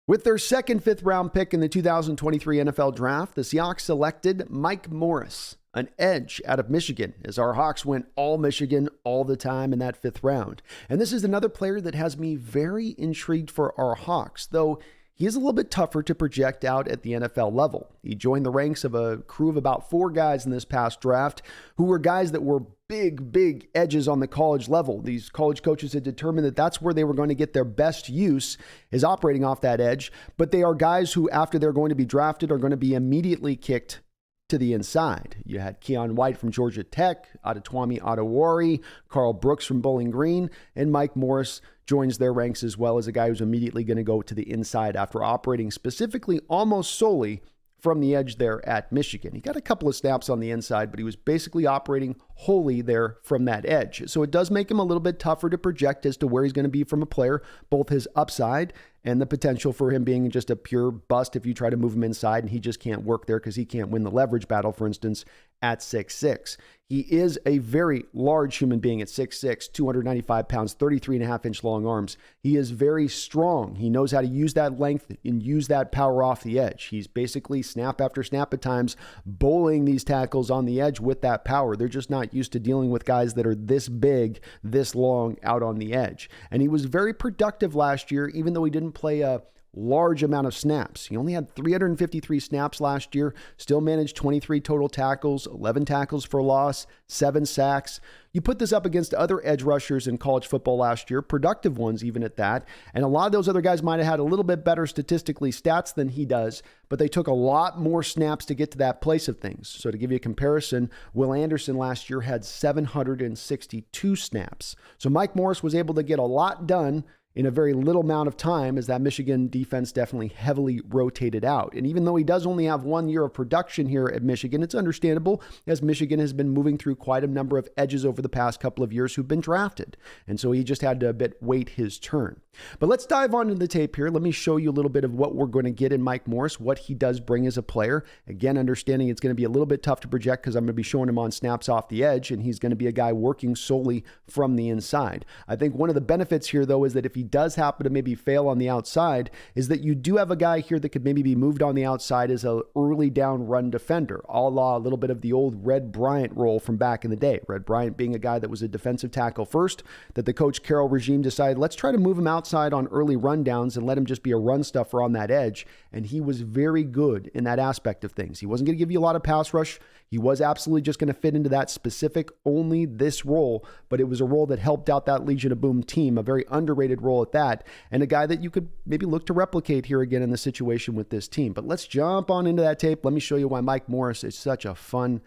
With their second fifth-round pick in the 2023 NFL Draft, the Seahawks selected Mike Morris, an edge out of Michigan, as our Hawks went all Michigan all the time in that fifth round. And this is another player that has me very intrigued for our Hawks, though he is a little bit tougher to project out at the NFL level. He joined the ranks of a crew of about 4 guys in this past draft who were guys that were big edges on the college level. These college coaches had determined that that's where they were going to get their best use, is operating off that edge. But they are guys who, after they're going to be drafted, are going to be immediately kicked to the inside. You had Keon White from Georgia Tech, Adetomiwa Adewari, Carl Brooks from Bowling Green, and Mike Morris joins their ranks as well as a guy who's immediately going to go to the inside after operating specifically almost solely from the edge there at Michigan. He got a couple of snaps on the inside, but he was basically operating wholly there from that edge. So it does make him a little bit tougher to project as to where he's going to be from a player, both his upside and the potential for him being just a pure bust if you try to move him inside and he just can't work there because he can't win the leverage battle, for instance, at 6'6". He is a very large human being at 6'6", 295 pounds, 33.5-inch long arms. He is very strong. He knows how to use that length and use that power off the edge. He's basically snap after snap at times bowling these tackles on the edge with that power. They're just not used to dealing with guys that are this big, this long out on the edge. And he was very productive last year, even though he didn't play a large amount of snaps. He only had 353 snaps last year, still managed 23 total tackles, 11 tackles for loss, 7 sacks. You put this up against other edge rushers in college football last year, productive ones even at that, and a lot of those other guys might have had a little bit better statistically stats than he does, but they took a lot more snaps to get to that place of things. So to give you a comparison, Will Anderson last year had 762 snaps. So Mike Morris was able to get a lot done in a very little amount of time, as that Michigan defense definitely heavily rotated out. And even though he does only have 1 year of production here at Michigan, it's understandable, as Michigan has been moving through quite a number of edges over the past couple of years who've been drafted. And so he just had to wait his turn. But let's dive on into the tape here. Let me show you a little bit of what we're going to get in Mike Morris, what he does bring as a player. Again, understanding it's going to be a little bit tough to project because I'm going to be showing him on snaps off the edge, and he's going to be a guy working solely from the inside. I think one of the benefits here, though, is that if he does happen to maybe fail on the outside, is that you do have a guy here that could maybe be moved on the outside as an early down run defender, a la a little bit of the old Red Bryant role from back in the day. Red Bryant being a guy that was a defensive tackle first, that the Coach Carroll regime decided, let's try to move him outside on early rundowns and let him just be a run stuffer on that edge. And he was very good in that aspect of things. He wasn't going to give you a lot of pass rush. He was absolutely just going to fit into that specific, only this role, but it was a role that helped out that Legion of Boom team, a very underrated role at that, and a guy that you could maybe look to replicate here again in the situation with this team. But let's jump on into that tape. Let me show you why Mike Morris is such a fun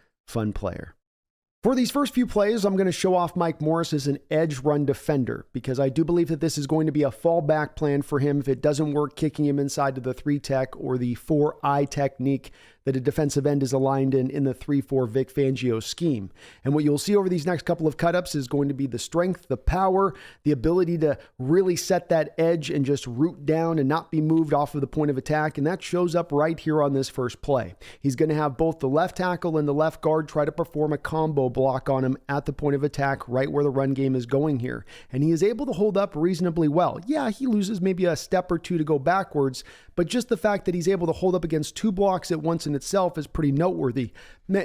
player. For these first few plays, I'm going to show off Mike Morris as an edge run defender because I do believe that this is going to be a fallback plan for him if it doesn't work kicking him inside to the 3-tech or the 4-eye technique that a defensive end is aligned in the 3-4 Vic Fangio scheme. And what you'll see over these next couple of cut-ups is going to be the strength, the power, the ability to really set that edge and just root down and not be moved off of the point of attack. And that shows up right here on this first play. He's going to have both the left tackle and the left guard try to perform a combo block on him at the point of attack, right where the run game is going here. And he is able to hold up reasonably well. Yeah, he loses maybe a step or two to go backwards, but just the fact that he's able to hold up against 2 blocks at once in itself is pretty noteworthy.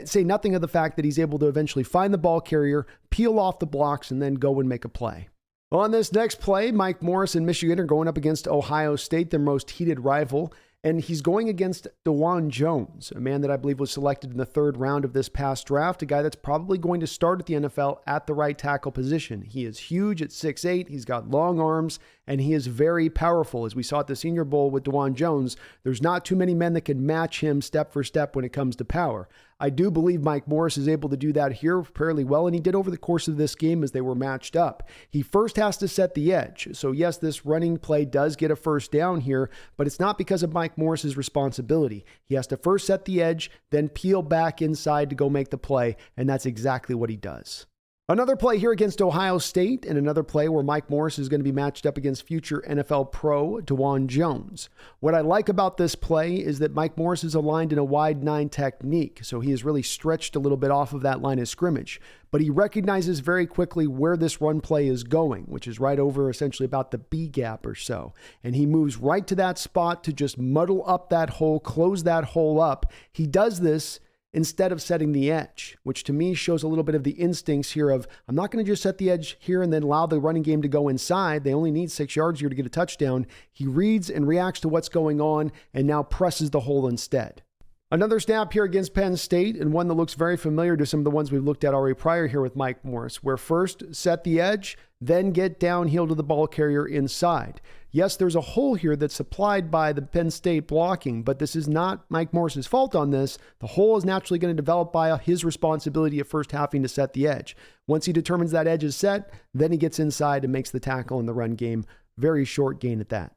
Say nothing of the fact that he's able to eventually find the ball carrier, peel off the blocks, and then go and make a play. On this next play, Mike Morris and Michigan are going up against Ohio State, their most heated rival. And he's going against Dawand Jones, a man that I believe was selected in the 3rd round of this past draft, a guy that's probably going to start at the NFL at the right tackle position. He is huge at 6'8", he's got long arms, and he is very powerful. As we saw at the Senior Bowl with Dawand Jones, there's not too many men that can match him step for step when it comes to power. I do believe Mike Morris is able to do that here fairly well, and he did over the course of this game as they were matched up. He first has to set the edge. So yes, this running play does get a first down here, but it's not because of Mike Morris's responsibility. He has to first set the edge, then peel back inside to go make the play, and that's exactly what he does. Another play here against Ohio State, and another play where Mike Morris is going to be matched up against future NFL pro DeJuan Jones. What I like about this play is that Mike Morris is aligned in a wide 9 technique, so he is really stretched a little bit off of that line of scrimmage. But he recognizes very quickly where this run play is going, which is right over essentially about the B gap or so. And he moves right to that spot to just muddle up that hole, close that hole up. He does this instead of setting the edge, which to me shows a little bit of the instincts here of, I'm not going to just set the edge here and then allow the running game to go inside. They only need 6 yards here to get a touchdown. He reads and reacts to what's going on and now presses the hole instead. Another snap here against Penn State, and one that looks very familiar to some of the ones we've looked at already prior here with Mike Morris, where first set the edge, then get downhill to the ball carrier inside. Yes, there's a hole here that's supplied by the Penn State blocking, but this is not Mike Morris's fault on this. The hole is naturally going to develop by his responsibility of first having to set the edge. Once he determines that edge is set, then he gets inside and makes the tackle in the run game. Very short gain at that.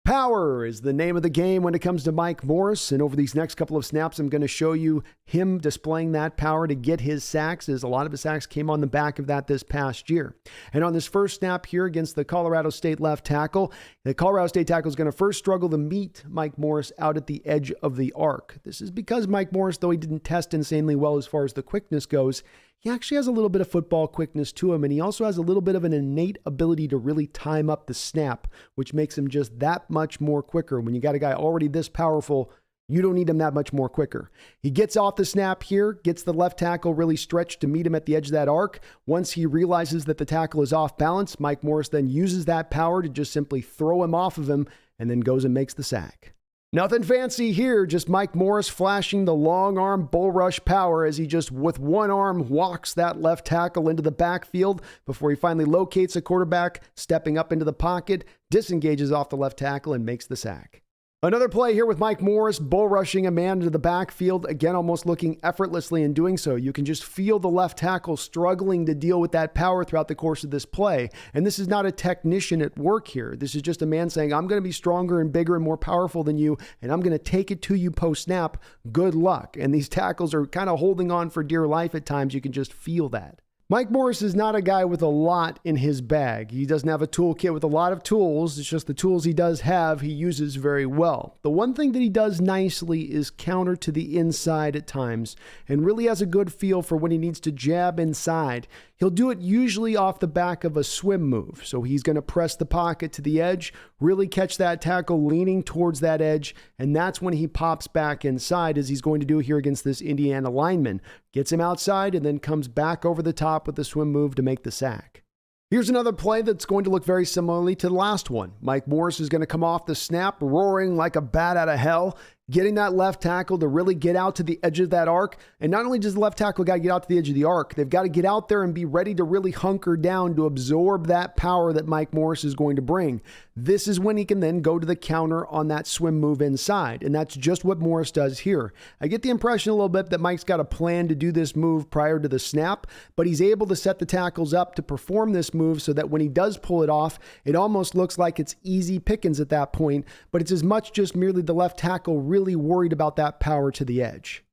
Power is the name of the game when it comes to Mike Morris, and over these next couple of snaps, I'm going to show you him displaying that power to get his sacks, as a lot of his sacks came on the back of that this past year. And on this first snap here against the Colorado State left tackle, the Colorado State tackle is going to first struggle to meet Mike Morris out at the edge of the arc. This is because Mike Morris, though he didn't test insanely well as far as the quickness goes, he actually has a little bit of football quickness to him, and he also has a little bit of an innate ability to really time up the snap, which makes him just that much more quicker. When you got a guy already this powerful, you don't need him that much more quicker. He gets off the snap here, gets the left tackle really stretched to meet him at the edge of that arc. Once he realizes that the tackle is off balance, Mike Morris then uses that power to just simply throw him off of him and then goes and makes the sack. Nothing fancy here, just Mike Morris flashing the long arm bull rush power as he just with one arm walks that left tackle into the backfield before he finally locates a quarterback, stepping up into the pocket, disengages off the left tackle and makes the sack. Another play here with Mike Morris, bull rushing a man into the backfield, again almost looking effortlessly in doing so. You can just feel the left tackle struggling to deal with that power throughout the course of this play. And this is not a technician at work here. This is just a man saying, I'm going to be stronger and bigger and more powerful than you, and I'm going to take it to you post-snap. Good luck. And these tackles are kind of holding on for dear life at times. You can just feel that. Mike Morris is not a guy with a lot in his bag. He doesn't have a toolkit with a lot of tools. It's just the tools he does have, he uses very well. The one thing that he does nicely is counter to the inside at times and really has a good feel for when he needs to jab inside. He'll do it usually off the back of a swim move. So he's going to press the pocket to the edge, really catch that tackle leaning towards that edge, and that's when he pops back inside, as he's going to do here against this Indiana lineman. Gets him outside and then comes back over the top with the swim move to make the sack. Here's another play that's going to look very similarly to the last one. Mike Morris is going to come off the snap, roaring like a bat out of hell, getting that left tackle to really get out to the edge of that arc. And not only does the left tackle got to get out to the edge of the arc, they've got to get out there and be ready to really hunker down to absorb that power that Mike Morris is going to bring. This is when he can then go to the counter on that swim move inside. And that's just what Morris does here. I get the impression a little bit that Mike's got a plan to do this move prior to the snap, but he's able to set the tackles up to perform this move so that when he does pull it off, it almost looks like it's easy pickings at that point, but it's as much just merely the left tackle really worried about that power to the edge.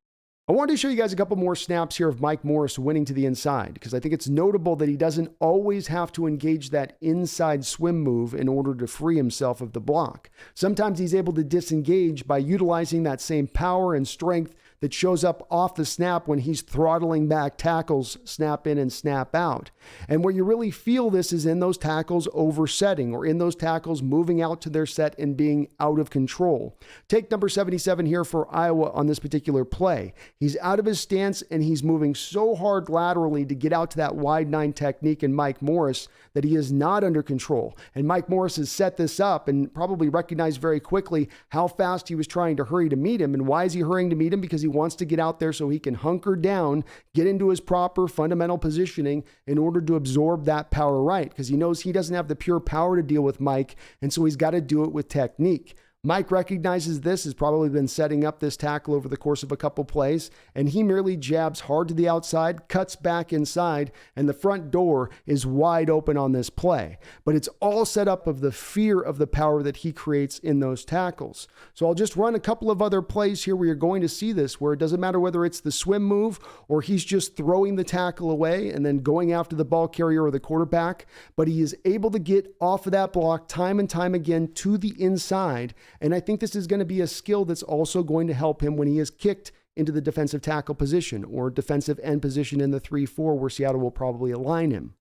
I wanted to show you guys a couple more snaps here of Mike Morris winning to the inside, because I think it's notable that he doesn't always have to engage that inside swim move in order to free himself of the block. Sometimes he's able to disengage by utilizing that same power and strength that shows up off the snap when he's throttling back tackles, snap in and snap out. And where you really feel this is in those tackles oversetting, or in those tackles moving out to their set and being out of control. Take number 77 here for Iowa on this particular play. He's out of his stance and he's moving so hard laterally to get out to that wide 9 technique in Mike Morris that he is not under control. And Mike Morris has set this up and probably recognized very quickly how fast he was trying to hurry to meet him. And why is he hurrying to meet him? Because he wants to get out there so he can hunker down, get into his proper fundamental positioning in order to absorb that power right, because he knows he doesn't have the pure power to deal with Mike, and so he's got to do it with technique. Mike recognizes this, has probably been setting up this tackle over the course of a couple plays, and he merely jabs hard to the outside, cuts back inside, and the front door is wide open on this play. But it's all set up of the fear of the power that he creates in those tackles. So I'll just run a couple of other plays here where you're going to see this, where it doesn't matter whether it's the swim move or he's just throwing the tackle away and then going after the ball carrier or the quarterback, but he is able to get off of that block time and time again to the inside. And I think this is going to be a skill that's also going to help him when he is kicked into the defensive tackle position or defensive end position in the 3-4 where Seattle will probably align him.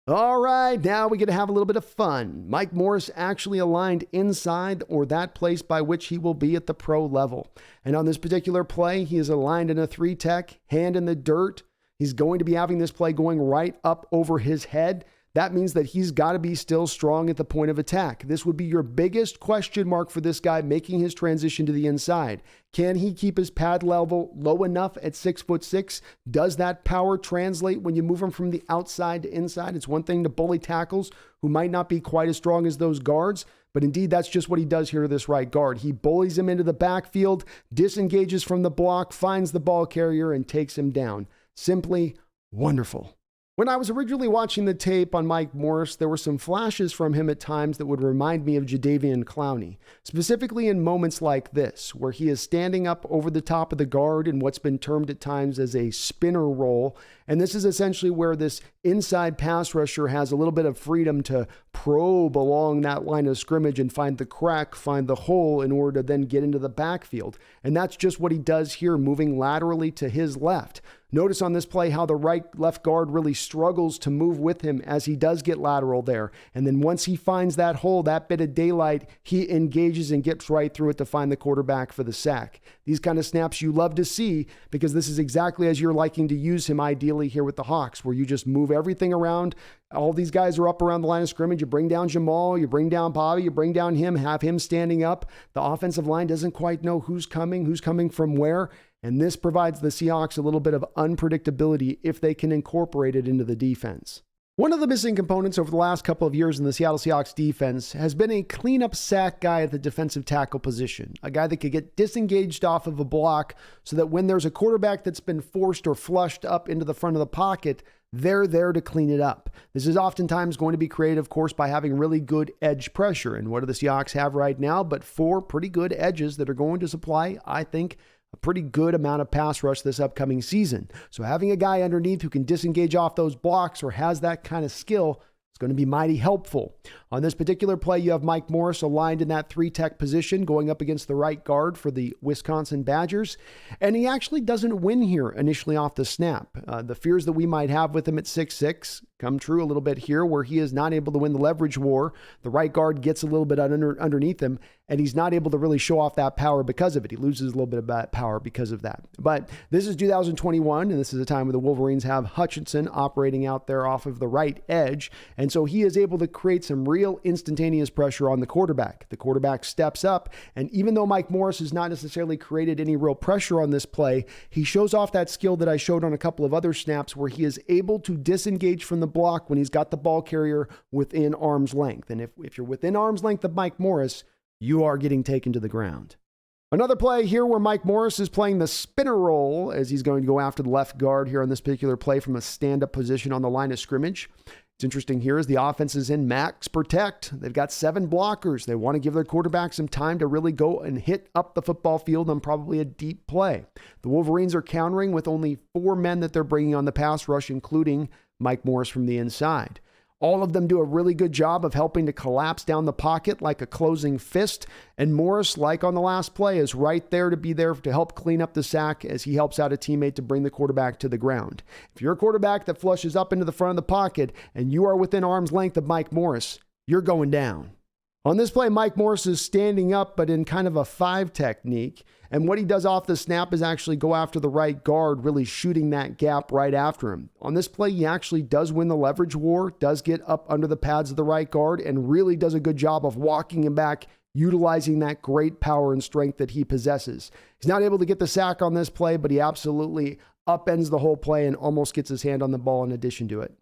All right, now we get to have a little bit of fun. Mike Morris actually aligned inside or that place by which he will be at the pro level. And on this particular play, he is aligned in a 3-tech, hand in the dirt. He's going to be having this play going right up over his head. That means that he's got to be still strong at the point of attack. This would be your biggest question mark for this guy making his transition to the inside. Can he keep his pad level low enough at 6'6"? Does that power translate when you move him from the outside to inside? It's one thing to bully tackles who might not be quite as strong as those guards, but indeed that's just what he does here to this right guard. He bullies him into the backfield, disengages from the block, finds the ball carrier, and takes him down. Simply wonderful. When I was originally watching the tape on Mike Morris, there were some flashes from him at times that would remind me of Jadeveon Clowney, specifically in moments like this, where he is standing up over the top of the guard in what's been termed at times as a spinner roll. And this is essentially where this inside pass rusher has a little bit of freedom to probe along that line of scrimmage and find the crack, find the hole in order to then get into the backfield. And that's just what he does here, moving laterally to his left. Notice on this play how the left guard really struggles to move with him as he does get lateral there. And then once he finds that hole, that bit of daylight, he engages and gets right through it to find the quarterback for the sack. These kind of snaps you love to see because this is exactly as you're liking to use him ideally here with the Hawks, where you just move everything around. All these guys are up around the line of scrimmage. You bring down Jamal, you bring down Bobby, you bring down him, have him standing up. The offensive line doesn't quite know who's coming from where. And this provides the Seahawks a little bit of unpredictability if they can incorporate it into the defense. One of the missing components over the last couple of years in the Seattle Seahawks defense has been a cleanup sack guy at the defensive tackle position, a guy that could get disengaged off of a block so that when there's a quarterback that's been forced or flushed up into the front of the pocket, they're there to clean it up. This is oftentimes going to be created, of course, by having really good edge pressure. And what do the Seahawks have right now? But 4 pretty good edges that are going to supply, I think, a pretty good amount of pass rush this upcoming season. So having a guy underneath who can disengage off those blocks or has that kind of skill is going to be mighty helpful. On this particular play, you have Mike Morris aligned in that 3-tech position going up against the right guard for the Wisconsin Badgers. And he actually doesn't win here initially off the snap. The fears that we might have with him at 6'6" come true a little bit here, where he is not able to win the leverage war. The right guard gets a little bit underneath him, and he's not able to really show off that power because of it. He loses a little bit of that power because of that. But this is 2021, and this is a time where the Wolverines have Hutchinson operating out there off of the right edge, and so he is able to create some real instantaneous pressure on the quarterback. The quarterback steps up, and even though Mike Morris has not necessarily created any real pressure on this play, he shows off that skill that I showed on a couple of other snaps where he is able to disengage from the block when he's got the ball carrier within arm's length. And if you're within arm's length of Mike Morris, you are getting taken to the ground. Another play here where Mike Morris is playing the spinner roll as he's going to go after the left guard here on this particular play from a stand-up position on the line of scrimmage. It's interesting here as the offense is in max protect. They've got 7 blockers. They want to give their quarterback some time to really go and hit up the football field on probably a deep play. The Wolverines are countering with only 4 men that they're bringing on the pass rush, including Mike Morris from the inside. All of them do a really good job of helping to collapse down the pocket like a closing fist. And Morris, like on the last play, is right there to be there to help clean up the sack as he helps out a teammate to bring the quarterback to the ground. If you're a quarterback that flushes up into the front of the pocket and you are within arm's length of Mike Morris, you're going down. On this play, Mike Morris is standing up, but in kind of a 5 technique. And what he does off the snap is actually go after the right guard, really shooting that gap right after him. On this play, he actually does win the leverage war, does get up under the pads of the right guard, and really does a good job of walking him back, utilizing that great power and strength that he possesses. He's not able to get the sack on this play, but he absolutely upends the whole play and almost gets his hand on the ball in addition to it.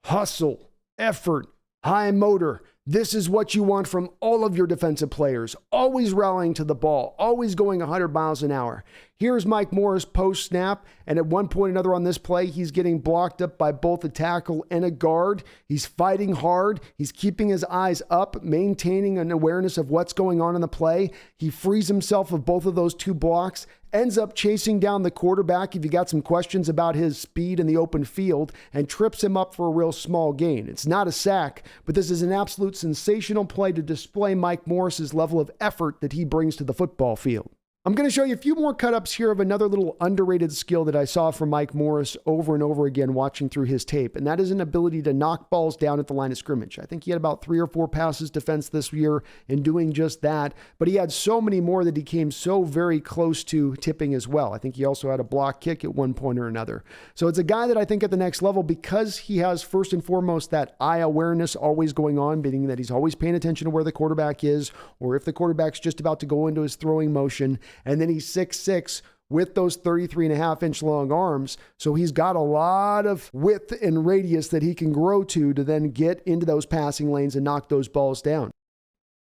Hustle, effort, high motor. This is what you want from all of your defensive players, always rallying to the ball, always going 100 miles an hour. Here's Mike Morris post-snap, and at one point or another on this play, he's getting blocked up by both a tackle and a guard. He's fighting hard. He's keeping his eyes up, maintaining an awareness of what's going on in the play. He frees himself of both of those two blocks, ends up chasing down the quarterback if you got some questions about his speed in the open field, and trips him up for a real small gain. It's not a sack, but this is an absolute sensational play to display Mike Morris's level of effort that he brings to the football field. I'm going to show you a few more cut-ups here of another little underrated skill that I saw from Mike Morris over and over again watching through his tape, and that is an ability to knock balls down at the line of scrimmage. I think he had about 3 or 4 passes defense this year in doing just that, but he had so many more that he came so very close to tipping as well. I think he also had a block kick at one point or another. So it's a guy that I think at the next level, because he has first and foremost that eye awareness always going on, meaning that he's always paying attention to where the quarterback is, or if the quarterback's just about to go into his throwing motion. And then he's 6'6", with those 33.5-inch long arms. So he's got a lot of width and radius that he can grow to then get into those passing lanes and knock those balls down.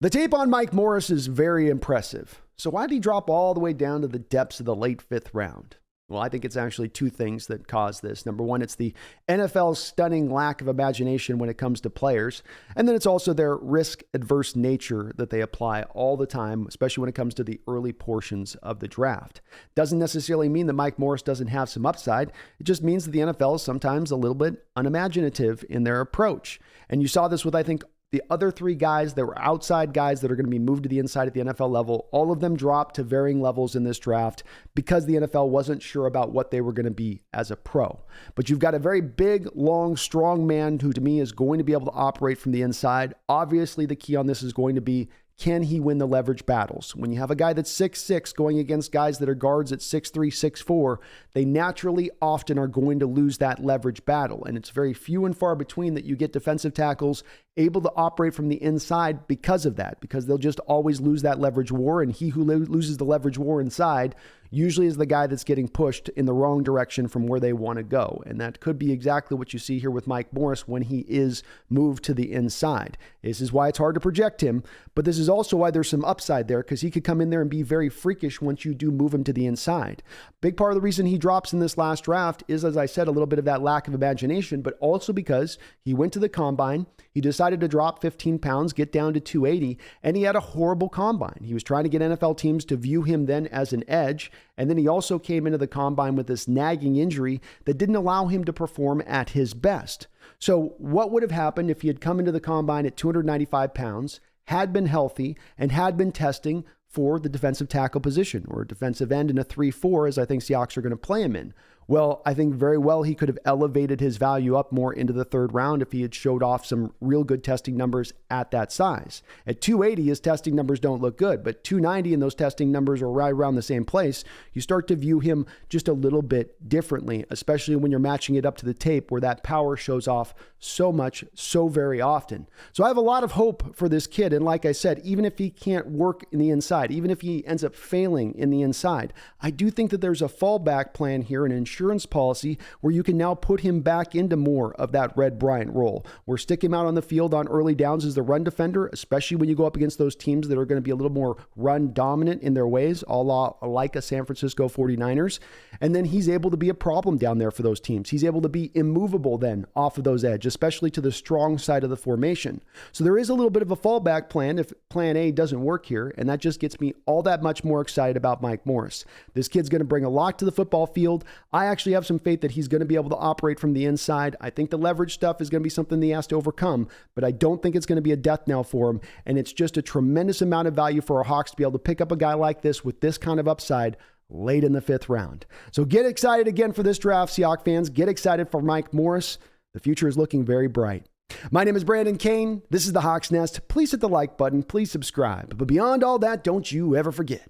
The tape on Mike Morris is very impressive. So why did he drop all the way down to the depths of the late 5th round? Well, I think it's actually 2 things that cause this. Number one, it's the NFL's stunning lack of imagination when it comes to players. And then it's also their risk-adverse nature that they apply all the time, especially when it comes to the early portions of the draft. Doesn't necessarily mean that Mike Morris doesn't have some upside. It just means that the NFL is sometimes a little bit unimaginative in their approach. And you saw this with, I think, the other 3 guys that were outside guys that are going to be moved to the inside at the NFL level. All of them dropped to varying levels in this draft because the NFL wasn't sure about what they were going to be as a pro. But you've got a very big, long, strong man who to me is going to be able to operate from the inside. Obviously, the key on this is going to be, can he win the leverage battles? When you have a guy that's 6'6" going against guys that are guards at 6'3", 6'4", they naturally often are going to lose that leverage battle. And it's very few and far between that you get defensive tackles able to operate from the inside because of that, because they'll just always lose that leverage war. And he who loses the leverage war inside usually is the guy that's getting pushed in the wrong direction from where they want to go. And that could be exactly what you see here with Mike Morris when he is moved to the inside. This is why it's hard to project him, but this is also why there's some upside there, because he could come in there and be very freakish once you do move him to the inside. Big part of the reason he drops in this last draft is, as I said, a little bit of that lack of imagination, but also because he went to the combine, he decided to drop 15 pounds, get down to 280, and he had a horrible combine. He was trying to get NFL teams to view him then as an edge, and then he also came into the combine with this nagging injury that didn't allow him to perform at his best. So what would have happened if he had come into the combine at 295 pounds, had been healthy, and had been testing for the defensive tackle position or defensive end in a 3-4, as I think Seahawks are going to play him in? Well, I think very well he could have elevated his value up more into the 3rd round if he had showed off some real good testing numbers at that size. At 280, his testing numbers don't look good, but 290 and those testing numbers are right around the same place. You start to view him just a little bit differently, especially when you're matching it up to the tape where that power shows off so much, so very often. So I have a lot of hope for this kid. And like I said, even if he can't work in the inside, even if he ends up failing in the inside, I do think that there's a fallback plan here, an insurance policy where you can now put him back into more of that Red Bryant role, where stick him out on the field on early downs as the run defender, especially when you go up against those teams that are going to be a little more run dominant in their ways, a la like a San Francisco 49ers. And then he's able to be a problem down there for those teams. He's able to be immovable then off of those edges, especially to the strong side of the formation. So there is a little bit of a fallback plan if plan A doesn't work here, and that just gets me all that much more excited about Mike Morris. This kid's going to bring a lot to the football field. I actually have some faith that he's going to be able to operate from the inside. I think the leverage stuff is going to be something that he has to overcome, but I don't think it's going to be a death knell for him, and it's just a tremendous amount of value for our Hawks to be able to pick up a guy like this with this kind of upside late in the 5th round. So get excited again for this draft, Seahawks fans. Get excited for Mike Morris. The future is looking very bright. My name is Brandon Kane. This is the Hawks Nest. Please hit the like button. Please subscribe. But beyond all that, don't you ever forget.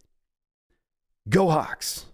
Go Hawks.